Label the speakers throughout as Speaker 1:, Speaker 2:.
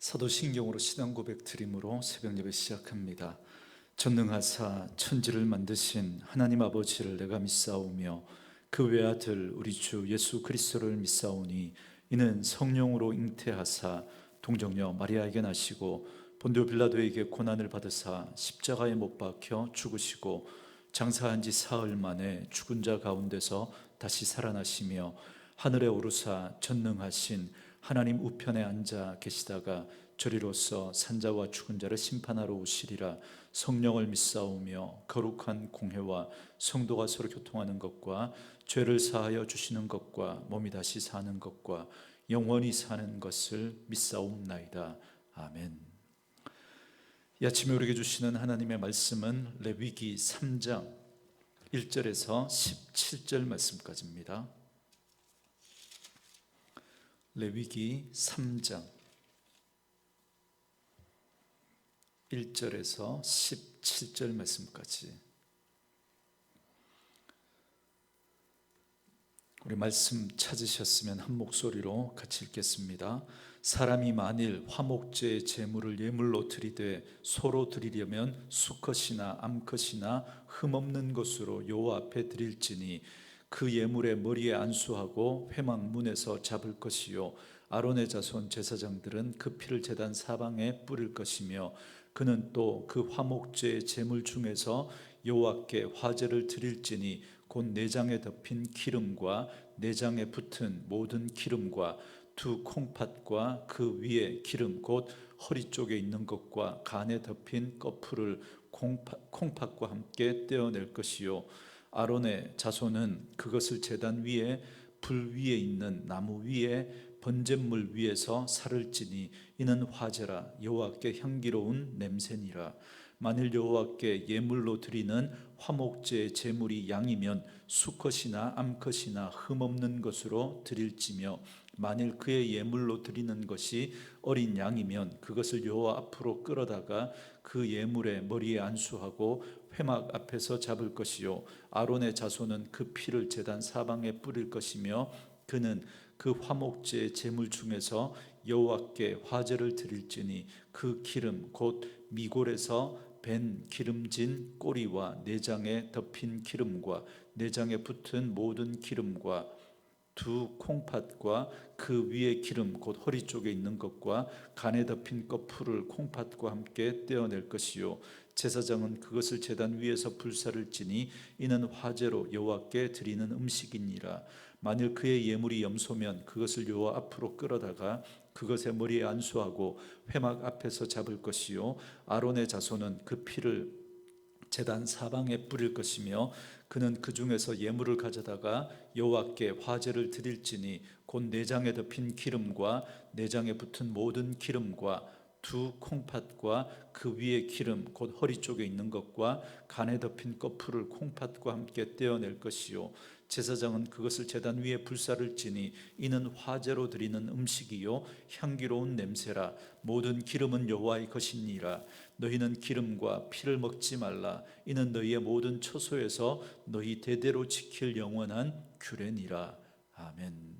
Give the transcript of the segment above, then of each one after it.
Speaker 1: 사도신경으로 신앙 고백 드림으로 새벽 예배 시작합니다. 전능하사 천지를 만드신 하나님 아버지를 내가 믿사오며 그 외아들 우리 주 예수 그리스도를 믿사오니 이는 성령으로 잉태하사 동정녀 마리아에게 나시고 본디오 빌라도에게 고난을 받으사 십자가에 못 박혀 죽으시고 장사한 지 사흘 만에 죽은 자 가운데서 다시 살아나시며 하늘에 오르사 전능하신 하나님 우편에 앉아 계시다가 저리로서 산자와 죽은 자를 심판하러 오시리라. 성령을 믿사오며 거룩한 공회와 성도가 서로 교통하는 것과 죄를 사하여 주시는 것과 몸이 다시 사는 것과 영원히 사는 것을 믿사옵나이다. 아멘. 이 아침에 우리에게 주시는 하나님의 말씀은 레위기 3장 1절에서 17절 말씀까지입니다. 레위기 3장 1절에서 17절 말씀까지 우리 말씀 찾으셨으면 한 목소리로 같이 읽겠습니다. 사람이 만일 화목제의 제물을 예물로 드리되 소로 드리려면 수컷이나 암컷이나 흠없는 것으로 여호와 앞에 드릴지니 그 예물의 머리에 안수하고 회막문에서 잡을 것이요 아론의 자손 제사장들은 그 피를 제단 사방에 뿌릴 것이며 그는 또 그 화목제의 제물 중에서 여호와께 화제를 드릴지니 곧 내장에 덮인 기름과 내장에 붙은 모든 기름과 두 콩팥과 그 위에 기름 곧 허리 쪽에 있는 것과 간에 덮인 꺼풀을 콩팥과 함께 떼어낼 것이요 아론의 자손은 그것을 제단 위에 불 위에 있는 나무 위에 번제물 위에서 살을 찌니 이는 화제라 여호와께 향기로운 냄새니라. 만일 여호와께 예물로 드리는 화목제의 제물이 양이면 수컷이나 암컷이나 흠없는 것으로 드릴지며 만일 그의 예물로 드리는 것이 어린 양이면 그것을 여호와 앞으로 끌어다가 그 예물의 머리에 안수하고 회막 앞에서 잡을 것이요 아론의 자손은 그 피를 제단 사방에 뿌릴 것이며 그는 그 화목제의 제물 중에서 여호와께 화제를 드릴지니 그 기름 곧 미골에서 밴 기름진 꼬리와 내장에 덮인 기름과 내장에 붙은 모든 기름과 두 콩팥과 그 위에 기름 곧 허리 쪽에 있는 것과 간에 덮인 꺼풀을 콩팥과 함께 떼어낼 것이요 제사장은 그것을 제단 위에서 불사를 지니 이는 화제로 여호와께 드리는 음식이니라. 만일 그의 예물이 염소면 그것을 여호와 앞으로 끌어다가 그것의 머리에 안수하고 회막 앞에서 잡을 것이요 아론의 자손은 그 피를 제단 사방에 뿌릴 것이며 그는 그 중에서 예물을 가져다가 여호와께 화제를 드릴지니 곧 내장에 덮인 기름과 내장에 붙은 모든 기름과 두 콩팥과 그 위에 기름 곧 허리 쪽에 있는 것과 간에 덮인 꺼풀을 콩팥과 함께 떼어낼 것이요 제사장은 그것을 제단 위에 불사를 지니 이는 화제로 드리는 음식이요 향기로운 냄새라. 모든 기름은 여호와의 것이니라. 너희는 기름과 피를 먹지 말라. 이는 너희의 모든 처소에서 너희 대대로 지킬 영원한 규례니라. 아멘.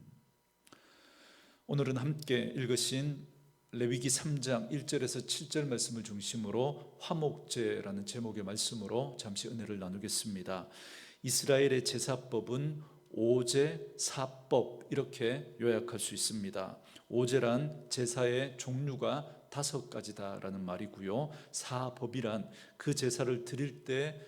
Speaker 1: 오늘은 함께 읽으신 레위기 3장 1절에서 7절 말씀을 중심으로 화목제라는 제목의 말씀으로 잠시 은혜를 나누겠습니다. 이스라엘의 제사법은 오제, 사법 이렇게 요약할 수 있습니다. 오제란 제사의 종류가 5가지다라는 말이고요. 사법이란 그 제사를 드릴 때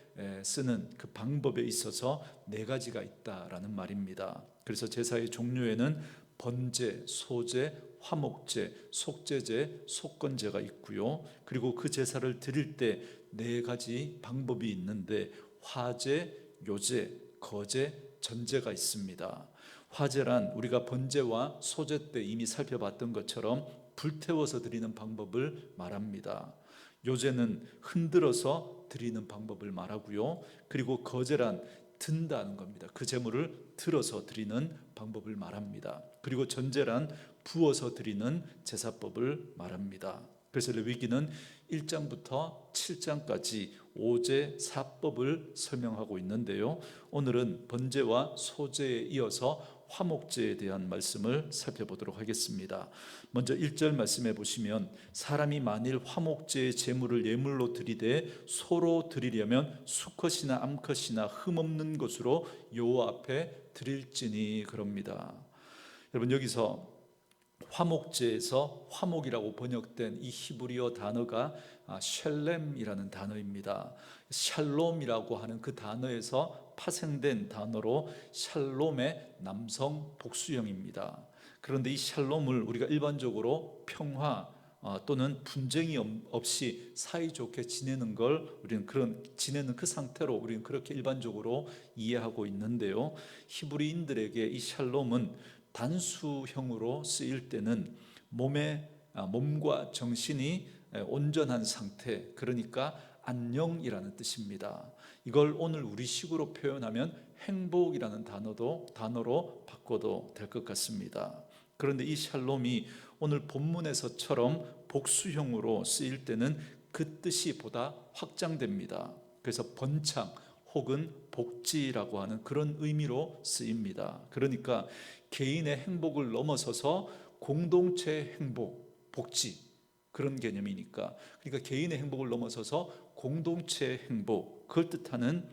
Speaker 1: 쓰는 그 방법에 있어서 4가지가 있다라는 말입니다. 그래서 제사의 종류에는 번제, 소제, 화목제, 속제제, 속건제가 있고요. 그리고 그 제사를 드릴 때 4가지 방법이 있는데 화제, 요제, 거제, 전제가 있습니다. 화제란 우리가 번제와 소제 때 이미 살펴봤던 것처럼 불태워서 드리는 방법을 말합니다. 요제는 흔들어서 드리는 방법을 말하고요. 그리고 거제란 든다는 겁니다. 그 제물을 들어서 드리는 방법을 말합니다. 그리고 전제란 부어서 드리는 제사법을 말합니다. 그래서 레위기는 1장부터 7장까지 오제 사법을 설명하고 있는데요. 오늘은 번제와 소제에 이어서 화목제에 대한 말씀을 살펴보도록 하겠습니다. 먼저 1절 말씀해 보시면 사람이 만일 화목제의 제물을 예물로 드리되 소로 드리려면 수컷이나 암컷이나 흠없는 것으로 여호와 앞에 드릴지니 그럽니다. 여러분, 여기서 화목제에서 화목이라고 번역된 이 히브리어 단어가 샬렘이라는 단어입니다. 샬롬이라고 하는 그 단어에서 파생된 단어로 샬롬의 남성 복수형입니다. 그런데 이 샬롬을 우리가 일반적으로 평화 또는 분쟁이 없이 사이좋게 지내는 걸 우리는 지내는 그 상태로 우리는 그렇게 일반적으로 이해하고 있는데요. 히브리인들에게 이 샬롬은 단수형으로 쓰일 때는 몸과 정신이 온전한 상태, 그러니까 안녕이라는 뜻입니다. 이걸 오늘 우리식으로 표현하면 행복이라는 단어로 바꿔도 될 것 같습니다. 그런데 이 샬롬이 오늘 본문에서처럼 복수형으로 쓰일 때는 그 뜻이 보다 확장됩니다. 그래서 번창 혹은 복지라고 하는 그런 의미로 쓰입니다. 그러니까 개인의 행복을 넘어서서 공동체의 행복, 복지, 그런 개념이니까, 그러니까 개인의 행복을 넘어서서 공동체의 행복, 그걸 뜻하는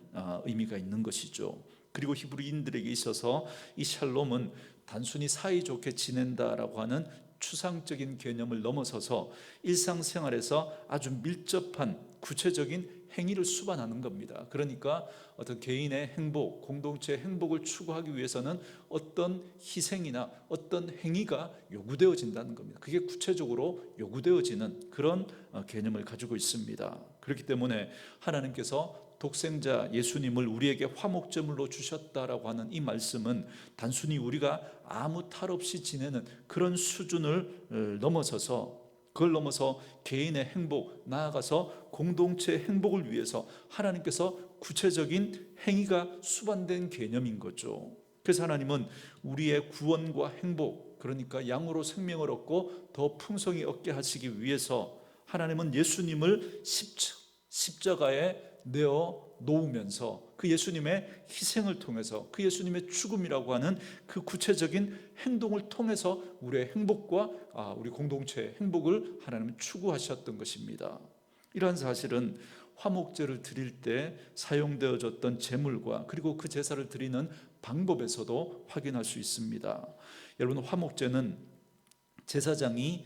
Speaker 1: 의미가 있는 것이죠. 그리고 히브리인들에게 있어서 이 샬롬은 단순히 사이좋게 지낸다라고 하는 추상적인 개념을 넘어서서 일상생활에서 아주 밀접한 구체적인 행위를 수반하는 겁니다. 그러니까 어떤 개인의 행복, 공동체의 행복을 추구하기 위해서는 어떤 희생이나 어떤 행위가 요구되어진다는 겁니다. 그게 구체적으로 요구되어지는 그런 개념을 가지고 있습니다. 그렇기 때문에 하나님께서 독생자 예수님을 우리에게 화목제물로 주셨다라고 하는 이 말씀은 단순히 우리가 아무 탈 없이 지내는 그런 수준을 넘어서서, 그걸 넘어서 개인의 행복, 나아가서 공동체의 행복을 위해서 하나님께서 구체적인 행위가 수반된 개념인 거죠. 그래서 하나님은 우리의 구원과 행복, 그러니까 양으로 생명을 얻고 더 풍성히 얻게 하시기 위해서 하나님은 예수님을 십자가에 내어 놓으면서 그 예수님의 희생을 통해서, 그 예수님의 죽음이라고 하는 그 구체적인 행동을 통해서 우리의 행복과 우리 공동체의 행복을 하나님은 추구하셨던 것입니다. 이러한 사실은 화목제를 드릴 때 사용되어졌던 제물과 그리고 그 제사를 드리는 방법에서도 확인할 수 있습니다. 여러분, 화목제는 제사장이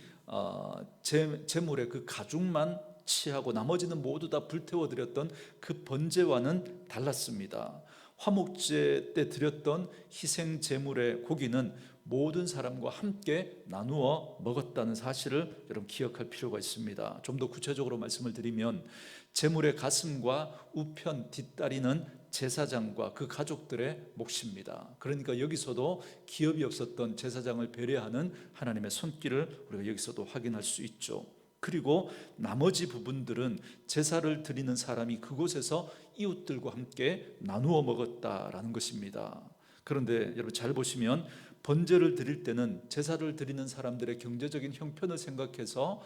Speaker 1: 제물의 그 가죽만 취하고 나머지는 모두 다 불태워드렸던 그 번제와는 달랐습니다. 화목제 때 드렸던 희생 제물의 고기는 모든 사람과 함께 나누어 먹었다는 사실을 여러분 기억할 필요가 있습니다. 좀 더 구체적으로 말씀을 드리면 제물의 가슴과 우편 뒷다리는 제사장과 그 가족들의 몫입니다. 그러니까 여기서도 기업이 없었던 제사장을 배려하는 하나님의 손길을 우리가 여기서도 확인할 수 있죠. 그리고 나머지 부분들은 제사를 드리는 사람이 그곳에서 이웃들과 함께 나누어 먹었다라는 것입니다. 그런데 여러분 잘 보시면 번제를 드릴 때는 제사를 드리는 사람들의 경제적인 형편을 생각해서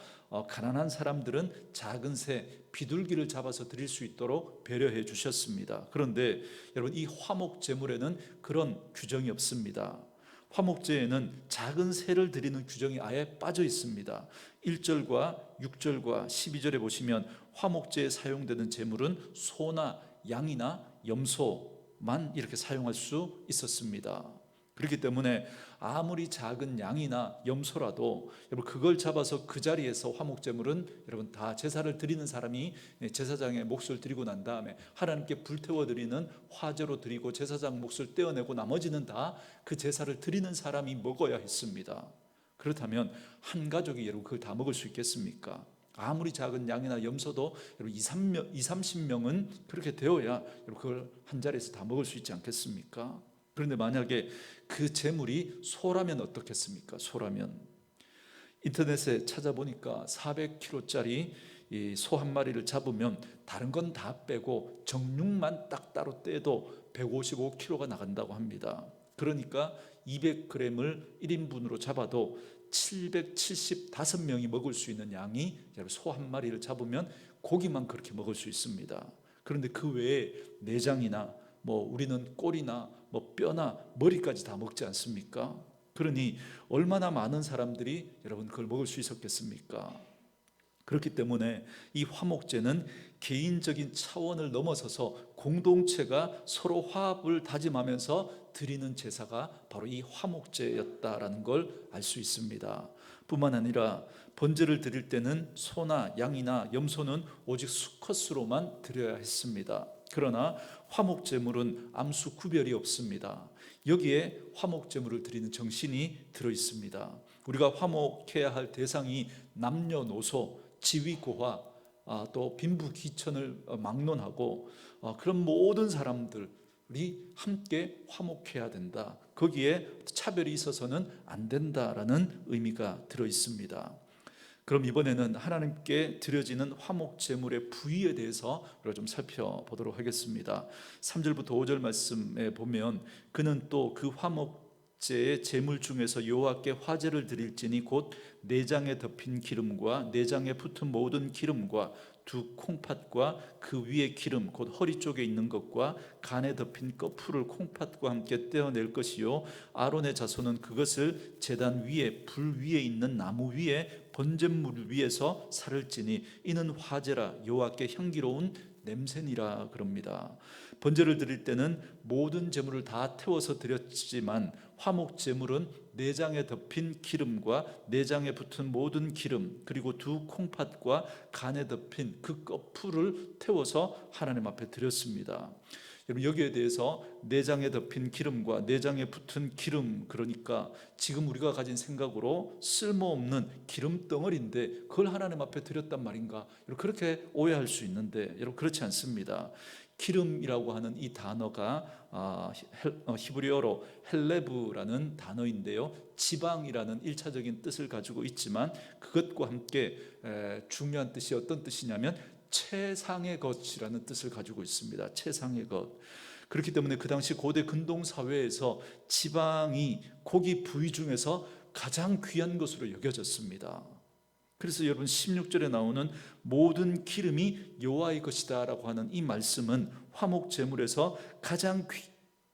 Speaker 1: 가난한 사람들은 작은 새, 비둘기를 잡아서 드릴 수 있도록 배려해 주셨습니다. 그런데 여러분, 이 화목 제물에는 그런 규정이 없습니다. 화목제에는 작은 새를 드리는 규정이 아예 빠져 있습니다. 1절과 6절과 12절에 보시면 화목제에 사용되는 제물은 소나 양이나 염소만 이렇게 사용할 수 있었습니다. 그렇기 때문에 아무리 작은 양이나 염소라도 여러분 그걸 잡아서 그 자리에서 화목제물은 여러분 다 제사를 드리는 사람이 제사장의 몫을 드리고 난 다음에 하나님께 불태워 드리는 화제로 드리고 제사장 몫을 떼어내고 나머지는 다 그 제사를 드리는 사람이 먹어야 했습니다. 그렇다면 한 가족이 여러분 그걸 다 먹을 수 있겠습니까? 아무리 작은 양이나 염소도 여러분 30명은 그렇게 되어야 여러분 그걸 한 자리에서 다 먹을 수 있지 않겠습니까? 그런데 만약에 그 제물이 소라면 어떻겠습니까? 소라면 인터넷에 찾아보니까 400kg짜리 소 한 마리를 잡으면 다른 건 다 빼고 정육만 딱 따로 떼도 155kg가 나간다고 합니다. 그러니까 200g을 1인분으로 잡아도 775명이 먹을 수 있는 양이 소 한 마리를 잡으면 고기만 그렇게 먹을 수 있습니다. 그런데 그 외에 내장이나 우리는 꼬리나 뼈나 머리까지 다 먹지 않습니까? 그러니 얼마나 많은 사람들이 여러분 그걸 먹을 수 있었겠습니까? 그렇기 때문에 이 화목제는 개인적인 차원을 넘어서서 공동체가 서로 화합을 다짐하면서 드리는 제사가 바로 이 화목제였다라는 걸 알 수 있습니다. 뿐만 아니라 번제를 드릴 때는 소나 양이나 염소는 오직 수컷으로만 드려야 했습니다. 그러나 화목제물은 암수 구별이 없습니다. 여기에 화목제물을 드리는 정신이 들어 있습니다. 우리가 화목해야 할 대상이 남녀노소, 지위고하, 또 빈부귀천을 막론하고 그런 모든 사람들이 함께 화목해야 된다. 거기에 차별이 있어서는 안 된다라는 의미가 들어 있습니다. 그럼 이번에는 하나님께 드려지는 화목제물의 부위에 대해서 좀 살펴보도록 하겠습니다. 3절부터 5절 말씀에 보면 그는 또 그 화목제의 제물 중에서 여호와께 화제를 드릴지니 곧 내장에 덮인 기름과 내장에 붙은 모든 기름과 두 콩팥과 그 위에 기름 곧 허리 쪽에 있는 것과 간에 덮인 꺼풀을 콩팥과 함께 떼어낼 것이요 아론의 자손은 그것을 제단 위에 불 위에 있는 나무 위에 번제물 위에서 살을 찌니 이는 화제라 여호와께 향기로운 냄새니라 그럽니다. 번제를 드릴 때는 모든 제물을 다 태워서 드렸지만 화목 제물은 내장에 덮인 기름과 내장에 붙은 모든 기름 그리고 두 콩팥과 간에 덮인 그 꺼풀을 태워서 하나님 앞에 드렸습니다. 여러분 여기에 대해서 내장에 덮인 기름과 내장에 붙은 기름, 그러니까 지금 우리가 가진 생각으로 쓸모없는 기름 덩어리인데 그걸 하나님 앞에 드렸단 말인가, 여러분 그렇게 오해할 수 있는데 여러분 그렇지 않습니다. 기름이라고 하는 이 단어가 히브리어로 헬레브라는 단어인데요, 지방이라는 1차적인 뜻을 가지고 있지만 그것과 함께 중요한 뜻이 어떤 뜻이냐면 최상의 것이라는 뜻을 가지고 있습니다. 최상의 것. 그렇기 때문에 그 당시 고대 근동 사회에서 지방이 고기 부위 중에서 가장 귀한 것으로 여겨졌습니다. 그래서 여러분 16절에 나오는 모든 기름이 여호와의 것이다 라고 하는 이 말씀은 화목 제물에서 가장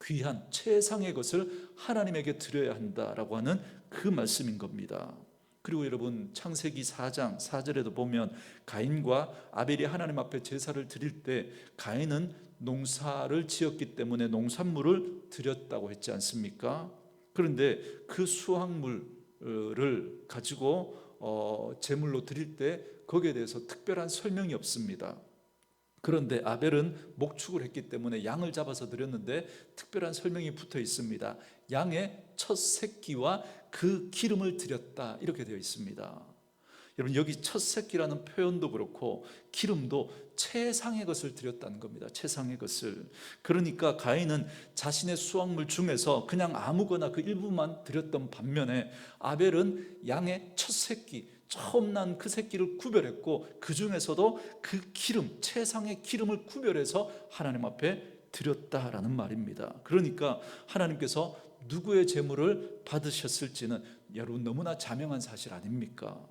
Speaker 1: 귀한 최상의 것을 하나님에게 드려야 한다라고 하는 그 말씀인 겁니다. 그리고 여러분 창세기 4장 4절에도 보면 가인과 아벨이 하나님 앞에 제사를 드릴 때 가인은 농사를 지었기 때문에 농산물을 드렸다고 했지 않습니까? 그런데 그 수확물을 가지고 제물로 드릴 때 거기에 대해서 특별한 설명이 없습니다. 그런데 아벨은 목축을 했기 때문에 양을 잡아서 드렸는데 특별한 설명이 붙어 있습니다. 양의 첫 새끼와 그 기름을 드렸다 이렇게 되어 있습니다. 여러분 여기 첫 새끼라는 표현도 그렇고 기름도 최상의 것을 드렸다는 겁니다. 최상의 것을. 그러니까 가인은 자신의 수확물 중에서 그냥 아무거나 그 일부만 드렸던 반면에 아벨은 양의 첫 새끼, 처음 난 그 새끼를 구별했고 그 중에서도 그 기름, 최상의 기름을 구별해서 하나님 앞에 드렸다라는 말입니다. 그러니까 하나님께서 누구의 제물을 받으셨을지는 여러분 너무나 자명한 사실 아닙니까?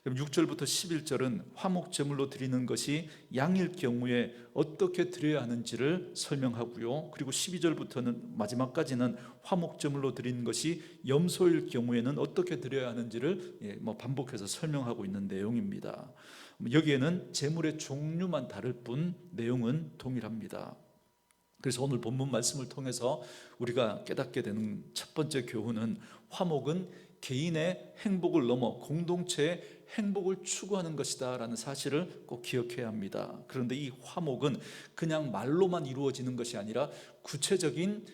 Speaker 1: 6절부터 11절은 화목 제물로 드리는 것이 양일 경우에 어떻게 드려야 하는지를 설명하고요. 그리고 12절부터는 마지막까지는 화목 제물로 드리는 것이 염소일 경우에는 어떻게 드려야 하는지를 반복해서 설명하고 있는 내용입니다. 여기에는 제물의 종류만 다를 뿐 내용은 동일합니다. 그래서 오늘 본문 말씀을 통해서 우리가 깨닫게 되는 첫 번째 교훈은 화목은 개인의 행복을 넘어 공동체의 행복을 추구하는 것이다 라는 사실을 꼭 기억해야 합니다. 그런데 이 화목은 그냥 말로만 이루어지는 것이 아니라 구체적인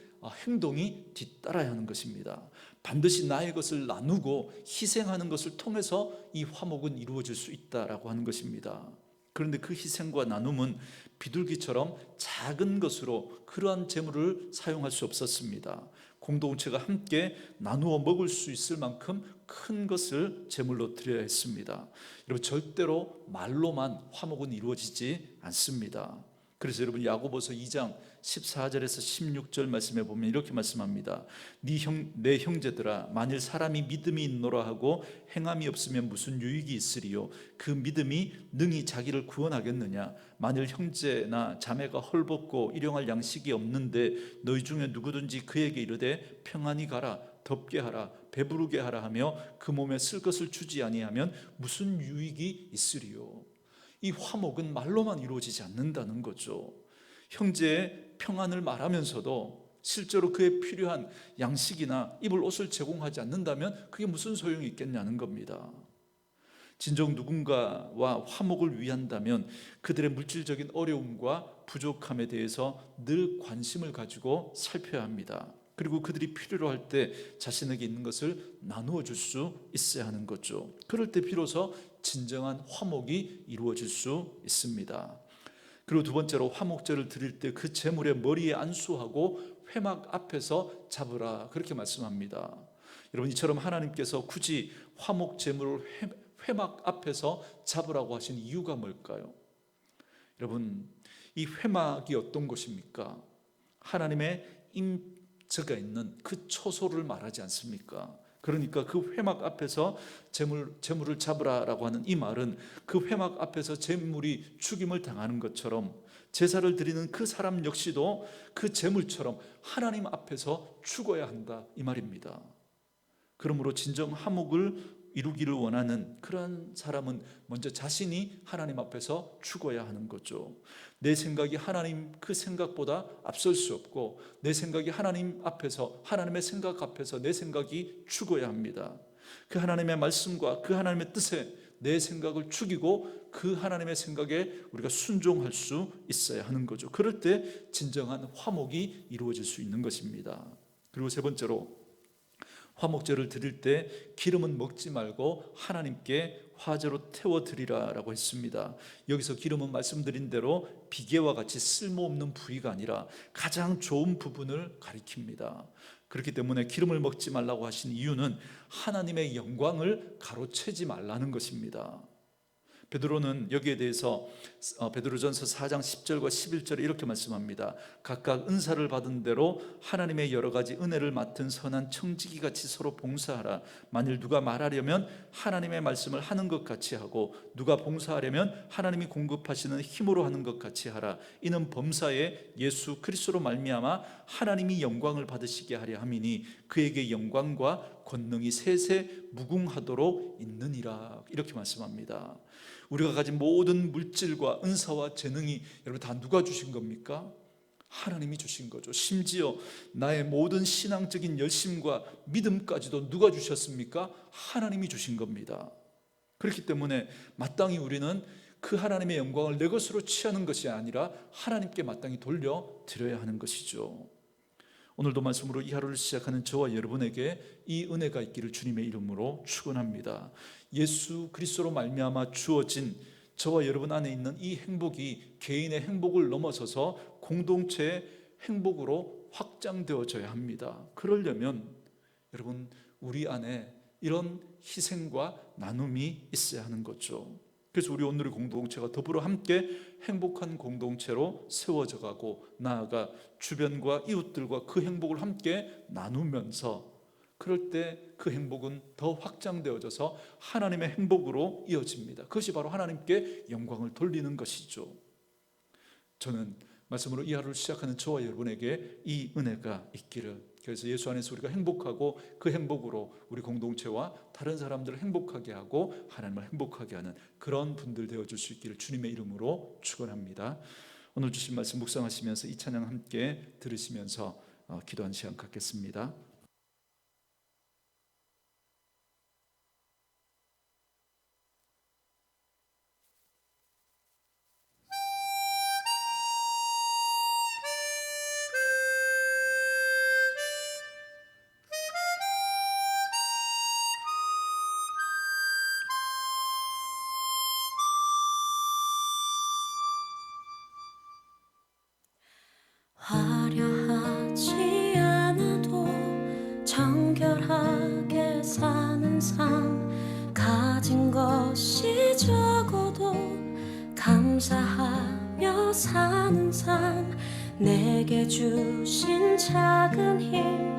Speaker 1: 행동이 뒤따라야 하는 것입니다. 반드시 나의 것을 나누고 희생하는 것을 통해서 이 화목은 이루어질 수 있다라고 하는 것입니다. 그런데 그 희생과 나눔은 비둘기처럼 작은 것으로 그러한 재물을 사용할 수 없었습니다. 공동체가 함께 나누어 먹을 수 있을 만큼 큰 것을 제물로 드려야 했습니다. 여러분 절대로 말로만 화목은 이루어지지 않습니다. 그래서 여러분 야고보서 2장 14절에서 16절 말씀에 보면 이렇게 말씀합니다. 내 형제들아, 만일 사람이 믿음이 있노라 하고 행함이 없으면 무슨 유익이 있으리요? 그 믿음이 능히 자기를 구원하겠느냐? 만일 형제나 자매가 헐벗고 일용할 양식이 없는데 너희 중에 누구든지 그에게 이르되 평안히 가라, 덥게 하라, 배부르게 하라 하며 그 몸에 쓸 것을 주지 아니하면 무슨 유익이 있으리요? 이 화목은 말로만 이루어지지 않는다는 거죠. 형제의 평안을 말하면서도 실제로 그에 필요한 양식이나 입을 옷을 제공하지 않는다면 그게 무슨 소용이 있겠냐는 겁니다. 진정 누군가와 화목을 위한다면 그들의 물질적인 어려움과 부족함에 대해서 늘 관심을 가지고 살펴야 합니다. 그리고 그들이 필요로 할 때 자신에게 있는 것을 나누어 줄 수 있어야 하는 거죠. 그럴 때 비로소 진정한 화목이 이루어질 수 있습니다. 그리고 두 번째로 화목제를 드릴 때 그 제물의 머리에 안수하고 회막 앞에서 잡으라, 그렇게 말씀합니다. 여러분, 이처럼 하나님께서 굳이 화목 제물을 회막 앞에서 잡으라고 하신 이유가 뭘까요? 여러분, 이 회막이 어떤 곳입니까? 하나님의 임재가 있는 그 처소를 말하지 않습니까? 그러니까 그 회막 앞에서 제물을 잡으라라고 하는 이 말은 그 회막 앞에서 제물이 죽임을 당하는 것처럼 제사를 드리는 그 사람 역시도 그 제물처럼 하나님 앞에서 죽어야 한다, 이 말입니다. 그러므로 진정 화목을 이루기를 원하는 그런 사람은 먼저 자신이 하나님 앞에서 죽어야 하는 거죠. 내 생각이 하나님 그 생각보다 앞설 수 없고 내 생각이 하나님 앞에서, 하나님의 생각 앞에서 내 생각이 죽어야 합니다. 그 하나님의 말씀과 그 하나님의 뜻에 내 생각을 죽이고 그 하나님의 생각에 우리가 순종할 수 있어야 하는 거죠. 그럴 때 진정한 화목이 이루어질 수 있는 것입니다. 그리고 세 번째로, 화목제를 드릴 때 기름은 먹지 말고 하나님께 화제로 태워 드리라라고 했습니다. 여기서 기름은 말씀드린 대로 비계와 같이 쓸모없는 부위가 아니라 가장 좋은 부분을 가리킵니다. 그렇기 때문에 기름을 먹지 말라고 하신 이유는 하나님의 영광을 가로채지 말라는 것입니다. 베드로는 여기에 대해서 베드로전서 4장 10절과 11절에 이렇게 말씀합니다. 각각 은사를 받은 대로 하나님의 여러 가지 은혜를 맡은 선한 청지기 같이 서로 봉사하라. 만일 누가 말하려면 하나님의 말씀을 하는 것 같이 하고 누가 봉사하려면 하나님이 공급하시는 힘으로 하는 것 같이 하라. 이는 범사에 예수 그리스도로 말미암아 하나님이 영광을 받으시게 하려 함이니 그에게 영광과 권능이 세세 무궁하도록 있느니라, 이렇게 말씀합니다. 우리가 가진 모든 물질과 은사와 재능이 여러분 다 누가 주신 겁니까? 하나님이 주신 거죠. 심지어 나의 모든 신앙적인 열심과 믿음까지도 누가 주셨습니까? 하나님이 주신 겁니다. 그렇기 때문에 마땅히 우리는 그 하나님의 영광을 내 것으로 취하는 것이 아니라 하나님께 마땅히 돌려드려야 하는 것이죠. 오늘도 말씀으로 이 하루를 시작하는 저와 여러분에게 이 은혜가 있기를 주님의 이름으로 축원합니다. 예수 그리스도로 말미암아 주어진 저와 여러분 안에 있는 이 행복이 개인의 행복을 넘어서서 공동체의 행복으로 확장되어져야 합니다. 그러려면 여러분, 우리 안에 이런 희생과 나눔이 있어야 하는 거죠. 그래서 우리 오늘의 공동체가 더불어 함께 행복한 공동체로 세워져 가고 나아가 주변과 이웃들과 그 행복을 함께 나누면서, 그럴 때 그 행복은 더 확장되어져서 하나님의 행복으로 이어집니다. 그것이 바로 하나님께 영광을 돌리는 것이죠. 저는 말씀으로 이 하루를 시작하는 저와 여러분에게 이 은혜가 있기를, 그래서 예수 안에서 우리가 행복하고 그 행복으로 우리 공동체와 다른 사람들을 행복하게 하고 하나님을 행복하게 하는 그런 분들 되어줄 수 있기를 주님의 이름으로 축원합니다. 오늘 주신 말씀 묵상하시면서 이 찬양 함께 들으시면서 기도한 시간 갖겠습니다.
Speaker 2: 화려하지 않아도 정결하게 사는 삶, 가진 것이 적어도 감사하며 누리며 사는 삶 내게 주신 작은 힘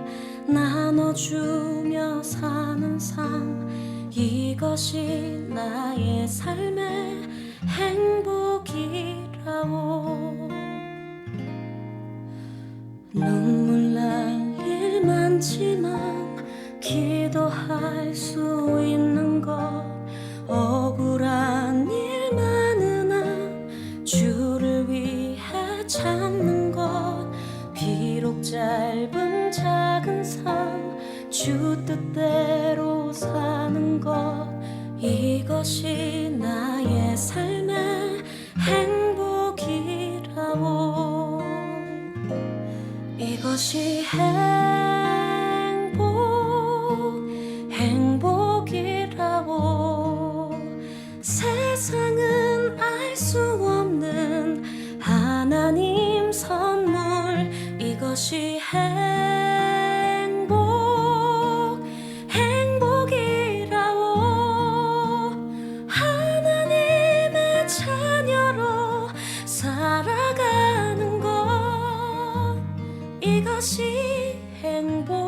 Speaker 2: 나눠주며 사는 삶 이것이 나의 삶의 행복이라오 눈물 날 일 많지만 기도할 수 있는 것 억울한 일 많으나 주를 위해 참는 것 비록 짧은 작은 삶 주 뜻대로 사는 것 이것이 나의 삶의 행복이라오 이것이 행복이라오 세상은 알 수 없는 하나님 선물 이것이 행복이라오 하나님의 자녀로 살아가는 것 이것이 행복이라오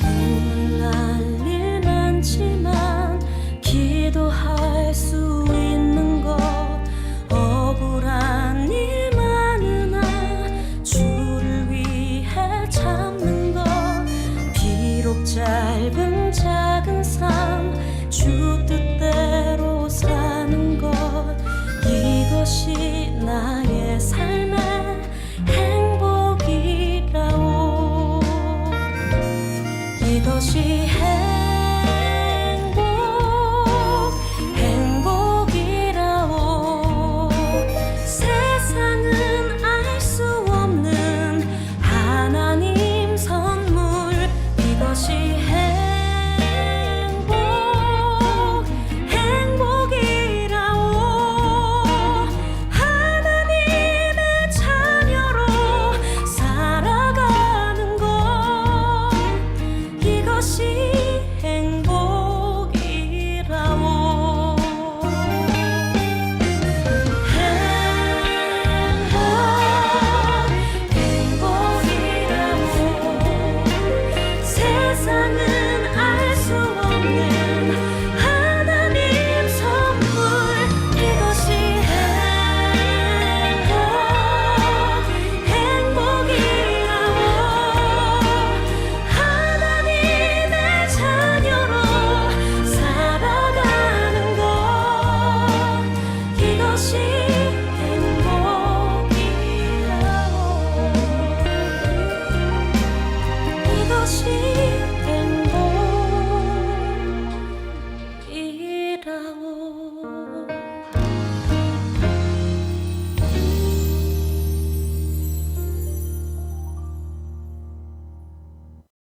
Speaker 2: 눈물 날 일 많지만 기도할 수 있는 것 억울한 일 많으나 주를 위해 참는 것 비록 짧은 작은 삶 주 뜻대로 사는 것 이것이 나의 삶의 행복이라오 이것이 행복이라오 세상은 알 수 없는 하나님 선물 이것이 행복이라오 하나님의 자녀로 살아가는 것 이것이 행복이라오 행복이라오 세상은 알 수 없는 하나님 선물 이것이 행복이라오 하나님의 자녀로 살아가는 것 이것이